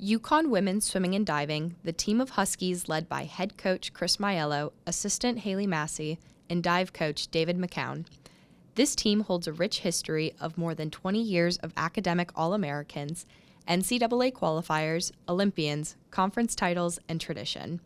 UConn Women's Swimming and Diving, the team of Huskies led by head coach Chris Maiello, assistant Haley Massey, and dive coach David McCown. This team holds a rich history of more than 20 years of academic All-Americans, NCAA qualifiers, Olympians, conference titles, and tradition.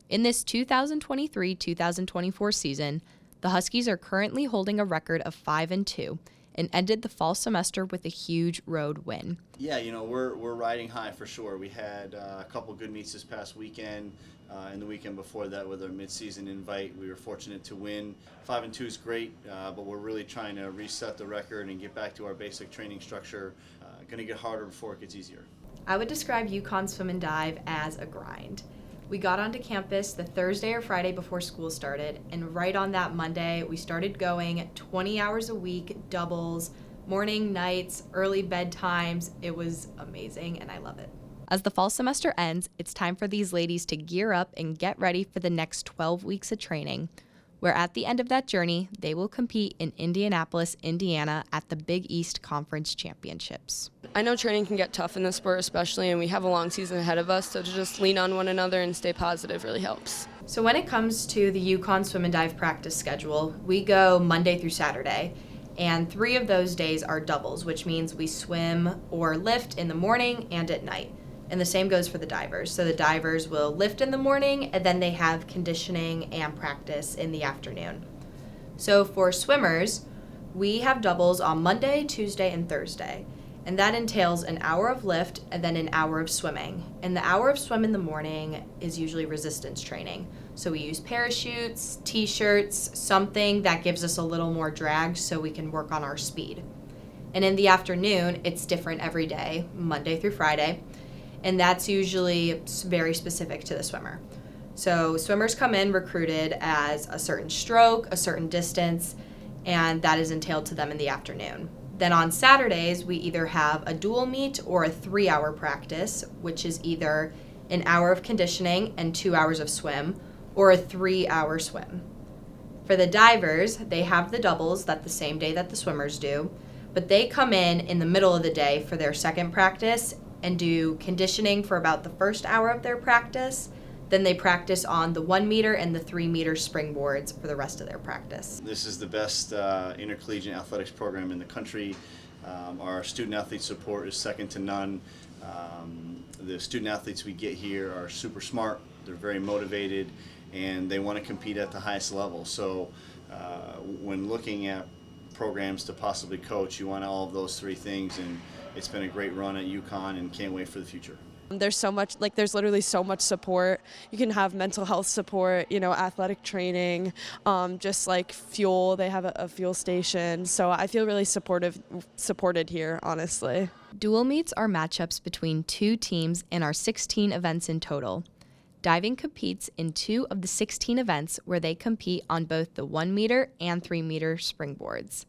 In this 2023-2024 season, the Huskies are currently holding a record of 5-2 and ended the fall semester with a huge road win. Yeah, we're riding high for sure. We had a couple good meets this past weekend, and the weekend before that with our midseason invite. We were fortunate to win. 5-2 is great, but we're really trying to reset the record and get back to our basic training structure. Going to get harder before it gets easier. I would describe UConn Swim and Dive as a grind. We got onto campus the Thursday or Friday before school started, and right on that Monday, we started going 20 hours a week, doubles, morning, nights, early bedtimes. It was amazing, and I love it. As the fall semester ends, it's time for these ladies to gear up and get ready for the next 12 weeks of training, where at the end of that journey, they will compete in Indianapolis, Indiana at the Big East Conference Championships. I know training can get tough in this sport especially, and we have a long season ahead of us, so to just lean on one another and stay positive really helps. So when it comes to the UConn Swim and Dive practice schedule, we go Monday through Saturday, and 3 of those days are doubles, which means we swim or lift in the morning and at night. And the same goes for the divers. So the divers will lift in the morning, and then they have conditioning and practice in the afternoon. So for swimmers, we have doubles on Monday, Tuesday, and Thursday. And that entails an hour of lift and then an hour of swimming. And the hour of swim in the morning is usually resistance training. So we use parachutes, t-shirts, something that gives us a little more drag so we can work on our speed. And in the afternoon, it's different every day, Monday through Friday. And that's usually very specific to the swimmer. So swimmers come in recruited as a certain stroke, a certain distance, and that is entailed to them in the afternoon. Then on Saturdays, we either have a dual meet or a 3-hour practice, which is either an hour of conditioning and 2 hours of swim, or a 3-hour swim. For the divers, they have the doubles that the same day that the swimmers do, but they come in the middle of the day for their second practice and do conditioning for about the first hour of their practice. Then they practice on the 1 meter and the 3 meter springboards for the rest of their practice. This is the best intercollegiate athletics program in the country. Our student athlete support is second to none. The student athletes we get here are super smart, they're very motivated, and they want to compete at the highest level. So when looking at programs to possibly coach, you want all of those 3 things, and it's been a great run at UConn and can't wait for the future. There's literally so much support. You can have mental health support, athletic training, just like fuel. They have a fuel station. So I feel really supported here, honestly. Dual meets are matchups between 2 teams and are 16 events in total. Diving competes in 2 of the 16 events where they compete on both the 1 meter and 3 meter springboards.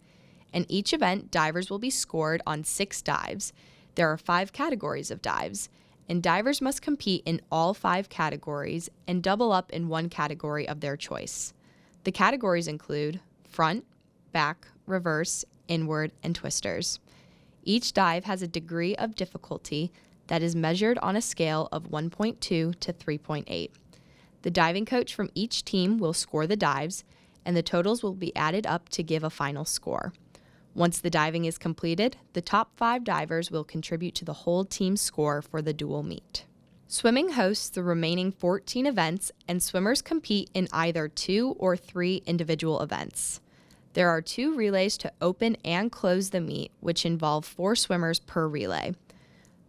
In each event, divers will be scored on 6 dives. There are 5 categories of dives, and divers must compete in all 5 categories and double up in 1 category of their choice. The categories include front, back, reverse, inward, and twisters. Each dive has a degree of difficulty that is measured on a scale of 1.2 to 3.8. The diving coach from each team will score the dives, and the totals will be added up to give a final score. Once the diving is completed, the top 5 divers will contribute to the whole team's score for the dual meet. Swimming hosts the remaining 14 events, and swimmers compete in either 2 or 3 individual events. There are 2 relays to open and close the meet, which involve 4 swimmers per relay.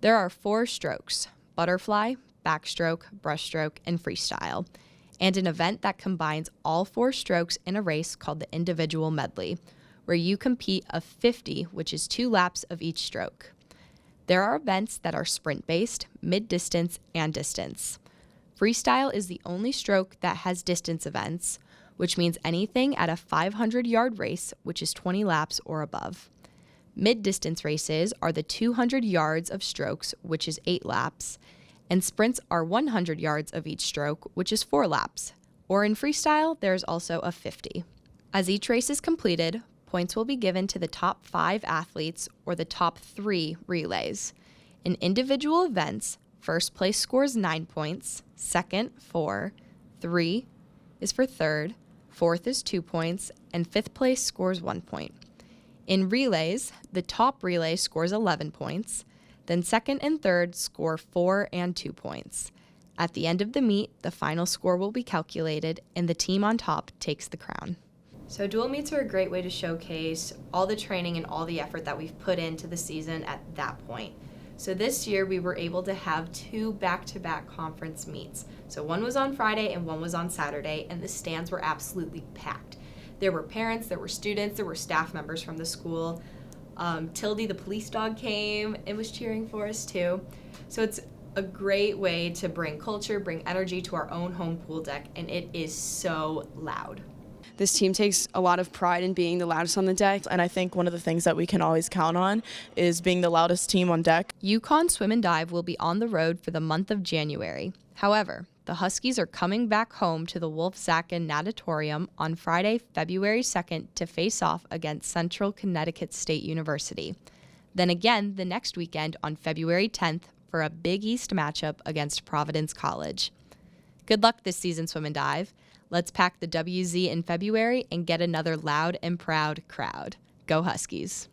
There are 4 strokes: butterfly, backstroke, breaststroke, and freestyle, and an event that combines all 4 strokes in a race called the individual medley, where you compete a 50, which is 2 laps of each stroke. There are events that are sprint-based, mid-distance, and distance. Freestyle is the only stroke that has distance events, which means anything at a 500-yard race, which is 20 laps or above. Mid-distance races are the 200 yards of strokes, which is 8 laps, and sprints are 100 yards of each stroke, which is 4 laps. Or in freestyle, there's also a 50. As each race is completed, points will be given to the top 5 athletes or the top 3 relays. In individual events, first place scores 9 points, second 4, 3 is for third, fourth is 2 points, and fifth place scores 1 point. In relays, the top relay scores 11 points, then second and third score 4 and 2 points. At the end of the meet, the final score will be calculated, and the team on top takes the crown. So dual meets are a great way to showcase all the training and all the effort that we've put into the season at that point. So this year we were able to have 2 back-to-back conference meets. So one was on Friday and one was on Saturday, and the stands were absolutely packed. There were parents, there were students, there were staff members from the school. Tildy, the police dog, came and was cheering for us too. So it's a great way to bring culture, bring energy to our own home pool deck, and it is so loud. This team takes a lot of pride in being the loudest on the deck. And I think one of the things that we can always count on is being the loudest team on deck. UConn Swim and Dive will be on the road for the month of January. However, the Huskies are coming back home to the Wolf-Zacken Natatorium on Friday, February 2nd to face off against Central Connecticut State University. Then again the next weekend on February 10th for a Big East matchup against Providence College. Good luck this season, Swim and Dive. Let's pack the WZ in February and get another loud and proud crowd. Go Huskies.